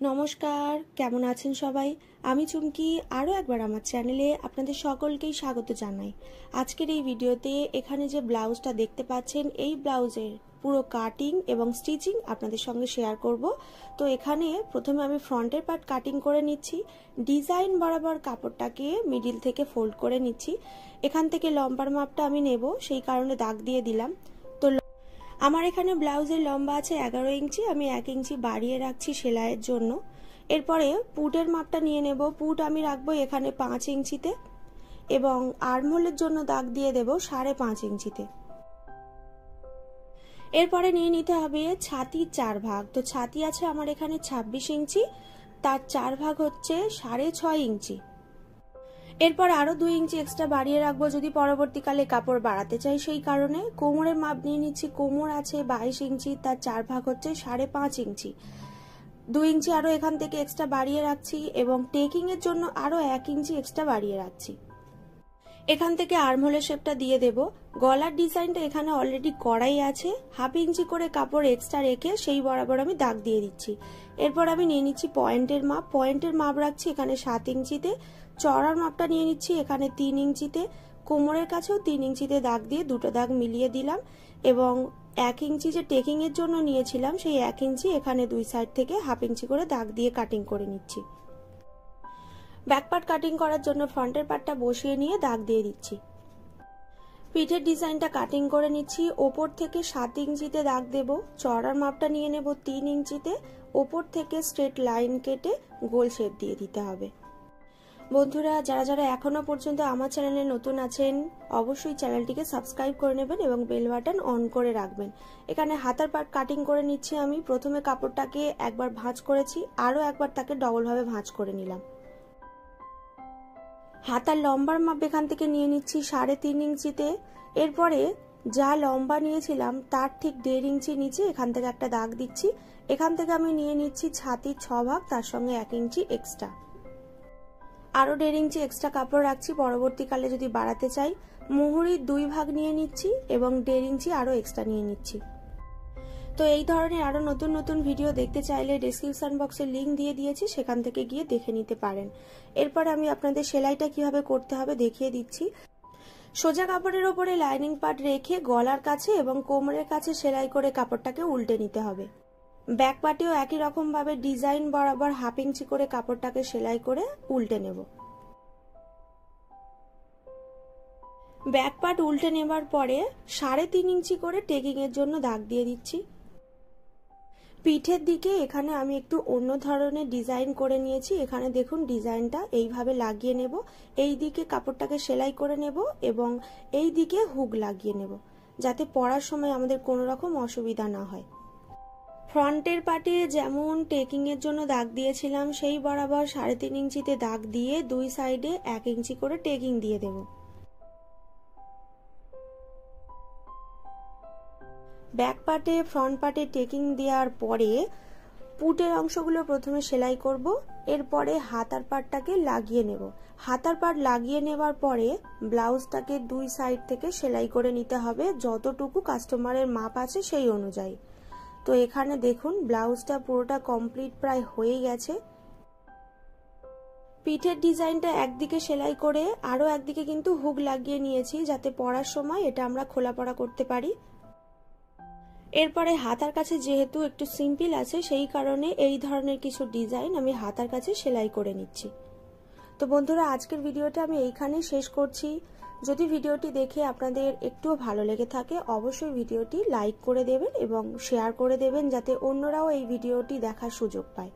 নমস্কার, কেমন আছেন সবাই? আমি চুমকি আরও একবার আমার চ্যানেলে আপনাদের সকলকেই স্বাগত জানাই। আজকের এই ভিডিওতে এখানে যে ব্লাউজটা দেখতে পাচ্ছেন, এই ব্লাউজের পুরো কাটিং এবং স্টিচিং আপনাদের সঙ্গে শেয়ার করব। তো এখানে প্রথমে আমি ফ্রন্টের পার্ট কাটিং করে নিচ্ছি। ডিজাইন বরাবর কাপড়টাকে মিডিল থেকে ফোল্ড করে নিচ্ছি। এখান থেকে লম্বার মাপটা আমি নেব, সেই কারণে দাগ দিয়ে দিলাম। তো আমার এখানে ব্লাউজের লম্বা আছে 11 ইঞ্চি, আমি 1 ইঞ্চি বাড়িয়ে রাখছি সেলাইয়ের জন্য। এরপরে পুটের মাপটা নিয়ে নেব। পুট আমি রাখবো এখানে 5 ইঞ্চিতে এবং আর্মহোলের জন্য দাগ দিয়ে দেব 5.5 ইঞ্চিতে। এরপরে নিয়ে নিতে হবে ছাতির 4 ভাগ। তো ছাতি আছে আমার এখানে 26 ইঞ্চি, তার 4 ভাগ হচ্ছে 6.5 ইঞ্চি। এরপর আরো 2 ইঞ্চি এক্সট্রা বাড়িয়ে রাখবো যদি পরবর্তীকালে কাপড় বাড়াতে চাই, সেই কারণে। কোমরের মাপ নিয়ে নিচ্ছি। কোমর আছে 22 ইঞ্চি, তার 4 ভাগ হচ্ছে 5.5 ইঞ্চি। 2 ইঞ্চি আরো এখান থেকে এক্সট্রা বাড়িয়ে রাখছি এবং টেকিং এর জন্য আরো 1 ইঞ্চি এক্সট্রা বাড়িয়ে রাখছি। এখান থেকে আর্মহোলের শেপটা দিয়ে দেব। গলার ডিজাইনটা এখানে অলরেডি করাই আছে। 1/2 ইঞ্চি করে কাপড় এক্সট্রা রেখে সেই বরাবর আমি দাগ দিয়ে দিচ্ছি। এরপর আমি নিয়ে নিচ্ছি পয়েন্টের মাপ। পয়েন্টের মাপ রাখছি এখানে 7 ইঞ্চিতে। চওড়ার মাপটা নিয়ে নিচ্ছি এখানে 3 ইঞ্চিতে। কোমরের কাছেও 3 ইঞ্চিতে দাগ দিয়ে দুটো দাগ মিলিয়ে দিলাম এবং 1 ইঞ্চি যে টেকিং এর জন্য নিয়েছিলাম, সেই 1 ইঞ্চি এখানে দুই সাইড থেকে 1/2 ইঞ্চি করে দাগ দিয়ে কাটিং করে নিচ্ছি। ব্যাক পার্ট কাটিং করার জন্য ফ্রন্টের পার্টটা বসিয়ে নিয়ে দাগ দিয়ে দিচ্ছি। পিঠের ডিজাইনটা কাটিং করে নিচ্ছি। ওপর থেকে 7 ইঞ্চিতে দাগ দেব। চওড়ার মাপটা নিয়ে নেব 3 ইঞ্চিতে। ওপর থেকে স্ট্রেট লাইন কেটে গোল শেপ দিয়ে দিতে হবে। বন্ধুরা, যারা যারা এখনো পর্যন্ত আমার চ্যানেলে নতুন আছেন, অবশ্যই চ্যানেলটিকে সাবস্ক্রাইব করে নেবেন এবং বেল বাটন অন করে রাখবেন। এখানে হাতার পার্ট কাটিং করে নিচ্ছি আমি। প্রথমে কাপড়টাকে একবার ভাঁজ করেছি, আরও একবার তাকে ডবল ভাবে ভাঁজ করে নিলাম। হাতার লম্বার মাপ এখান থেকে নিয়ে নিচ্ছি 3.5 ইঞ্চিতে। এরপরে যা লম্বা নিয়েছিলাম তার ঠিক 1.5 ইঞ্চি নিচে এখান থেকে একটা দাগ দিচ্ছি। এখান থেকে আমি নিয়ে নিচ্ছি ছাতির 6 ভাগ, তার সঙ্গে 1 ইঞ্চি এক্সট্রা। আরো 1.5 ইঞ্চি এক্সট্রা কাপড় রাখছি পরবর্তীকালে যদি বাড়াতে চাই। মুহুরির 2 ভাগ নিয়ে নিচ্ছি এবং 1.5 ইঞ্চি আরো এক্সট্রা নিয়ে নিচ্ছি। তো এই ধরনের আরো নতুন নতুন ভিডিও দেখতে চাইলে ডেসক্রিপশন বক্সে লিংক দিয়ে দিয়েছি, সেখান থেকে গিয়ে দেখে নিতে পারেন। এরপর আমি আপনাদের সেলাইটা কিভাবে করতে হবে দেখিয়ে দিচ্ছি। সোজা কাপড়ের ওপরে লাইনিং পার্ট রেখে গলার কাছে এবং কোমরের কাছে সেলাই করে কাপড়টাকে উল্টে নিতে হবে। ব্যাক পার্টেও একই রকম ভাবে ডিজাইন বরাবর 1/2 ইঞ্চি করে কাপড়টাকে সেলাই করে উল্টে নেব। ব্যাক পার্ট উল্টে নেবার পরে 3.5 ইঞ্চি করে টেকিং এর জন্য দাগ দিয়ে দিচ্ছি। পিঠের দিকে এখানে আমি একটু অন্য ধরনের ডিজাইন করে নিয়েছি। এখানে দেখুন ডিজাইনটা এইভাবে লাগিয়ে নেব। এই দিকে কাপড়টাকে সেলাই করে নেব এবং এই দিকে হুক লাগিয়ে নেব, যাতে পরার সময় আমাদের কোনো রকম অসুবিধা না হয়। ফ্রন্টের পার্টে যেমন টেকিং এর জন্য দাগ দিয়েছিলাম, সেই বরাবর 3.5 ইঞ্চিতে দাগ দিয়ে দুই সাইডে 1 ইঞ্চি করে টেকিং দিয়ে দেব। ব্যাক পার্টে ফ্রন্ট পার্টে টেকিং দেওয়ার পরে পুটের অংশগুলো প্রথমে সেলাই করব। এরপরে হাতার পার্টটাকে লাগিয়ে নেব। হাতার পার্ট লাগিয়ে নেবার পরে ব্লাউজটাকে দুই সাইড থেকে সেলাই করে নিতে হবে, যতটুকু কাস্টমারের মাপ আছে সেই অনুযায়ী। তো এখানে দেখুন ব্লাউজটা পুরোটা কমপ্লিট প্রায় হয়ে গেছে। পিঠের ডিজাইনটা একদিকে সেলাই করে আরো একদিকে কিন্তু হুক লাগিয়ে নিয়েছি, যাতে পরার সময় এটা আমরা খোলা পরা করতে পারি। এরপরে হাতার কাছে যেহেতু একটু সিম্পল আছে, সেই কারণে এই ধরনের কিছু ডিজাইন আমি হাতার কাছে সেলাই করে নিচ্ছি। তো বন্ধুরা, আজকের ভিডিওটা আমি এইখানে শেষ করছি। যদি ভিডিওটি দেখে আপনাদের একটুও ভালো লেগে থাকে, অবশ্যই ভিডিওটি লাইক করে দেবেন এবং শেয়ার করে দেবেন, যাতে অন্যরাও এই ভিডিওটি দেখার সুযোগ পায়।